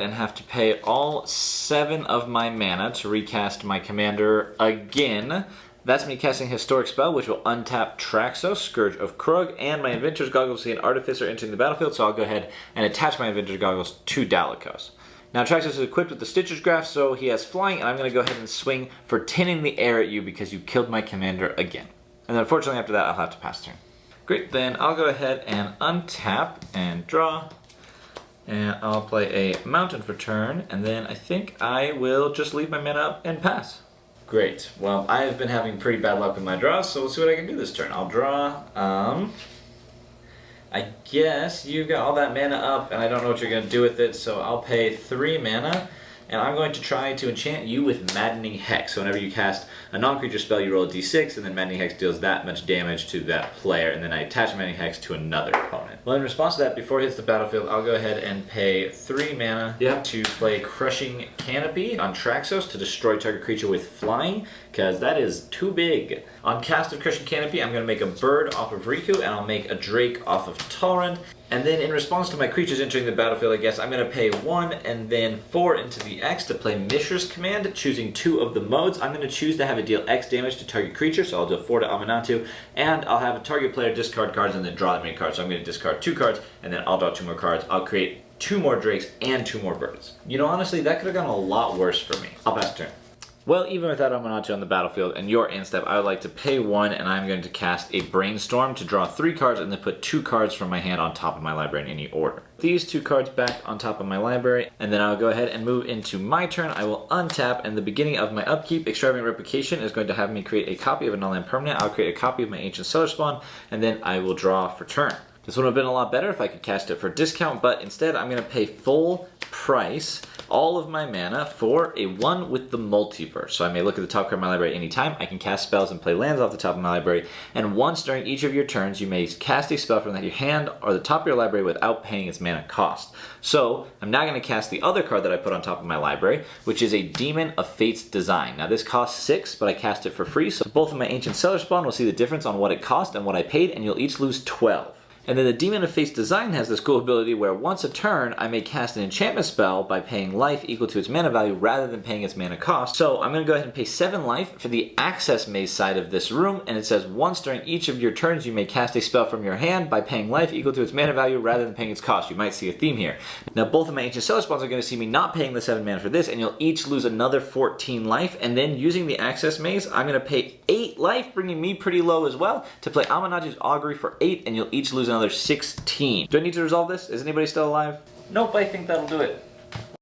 and have to pay all 7 of my mana to recast my commander again. That's me casting Historic Spell, which will untap Traxos, Scourge of Krug, and my Inventor's Goggles see an Artificer entering the battlefield, so I'll go ahead and attach my Inventor's Goggles to Dalekos. Now Traxos is equipped with the Stitcher's Graph, so he has flying, and I'm going to go ahead and swing for 10 in the air at you because you killed my commander again. And then unfortunately after that I'll have to pass turn. Great, then I'll go ahead and untap and draw. And I'll play a Mountain for turn, and then I think I will just leave my mana up and pass. Great. Well, I have been having pretty bad luck with my draws, so we'll see what I can do this turn. I'll draw. I guess you got all that mana up, and I don't know what you're going to do with it, so I'll pay 3 mana. And I'm going to try to enchant you with Maddening Hex. So whenever you cast a non-creature spell, you roll a d6, and then Maddening Hex deals that much damage to that player, and then I attach Maddening Hex to another opponent. Well, in response to that, before it hits the battlefield, I'll go ahead and pay 3 mana to play Crushing Canopy on Traxos to destroy target creature with flying, because that is too big. On cast of Crushing Canopy, I'm going to make a bird off of Riku, and I'll make a drake off of Torrent. And then in response to my creatures entering the battlefield, I guess I'm going to pay 1 and then 4 into the X to play Mishra's Command, choosing 2 of the modes. I'm going to choose to have it deal X damage to target creature, so I'll do 4 to Amanatu, and I'll have a target player discard cards and then draw that many cards. So I'm going to discard 2 cards, and then I'll draw 2 more cards. I'll create 2 more drakes and 2 more birds. You know, honestly, that could have gone a lot worse for me. I'll pass turn. Well, even without Amanatu on the battlefield and your end step, I would like to pay 1, and I'm going to cast a Brainstorm to draw 3 cards and then put 2 cards from my hand on top of my library in any order. These 2 cards back on top of my library, and then I'll go ahead and move into my turn. I will untap, and the beginning of my upkeep, Extravagant Replication is going to have me create a copy of a non-land permanent. I'll create a copy of my Ancient Stellar Spawn, and then I will draw for turn. This would have been a lot better if I could cast it for discount, but instead I'm going to pay full price all of my mana for a 1 with the Multiverse. So I may look at the top card of my library anytime. I can cast spells and play lands off the top of my library, and once during each of your turns you may cast a spell from your hand or the top of your library without paying its mana cost. So I'm now going to cast the other card that I put on top of my library, which is a Demon of Fate's Design. Now this costs 6, but I cast it for free, so both of my Ancient Stellar Spawn will see the difference on what it cost and what I paid, and you'll each lose 12. And then the Demon of Fate's Design has this cool ability where once a turn, I may cast an enchantment spell by paying life equal to its mana value rather than paying its mana cost. So I'm going to go ahead and pay 7 life for the Access Maze side of this room, and it says once during each of your turns you may cast a spell from your hand by paying life equal to its mana value rather than paying its cost. You might see a theme here. Now both of my Ancient Stellar Spawns are going to see me not paying the 7 mana for this, and you'll each lose another 14 life, and then using the Access Maze, I'm going to pay 8 life, bringing me pretty low as well, to play Amanatu's Augury for 8, and you'll each lose another 16. Do I need to resolve this? Is anybody still alive? Nope, I think that'll do it.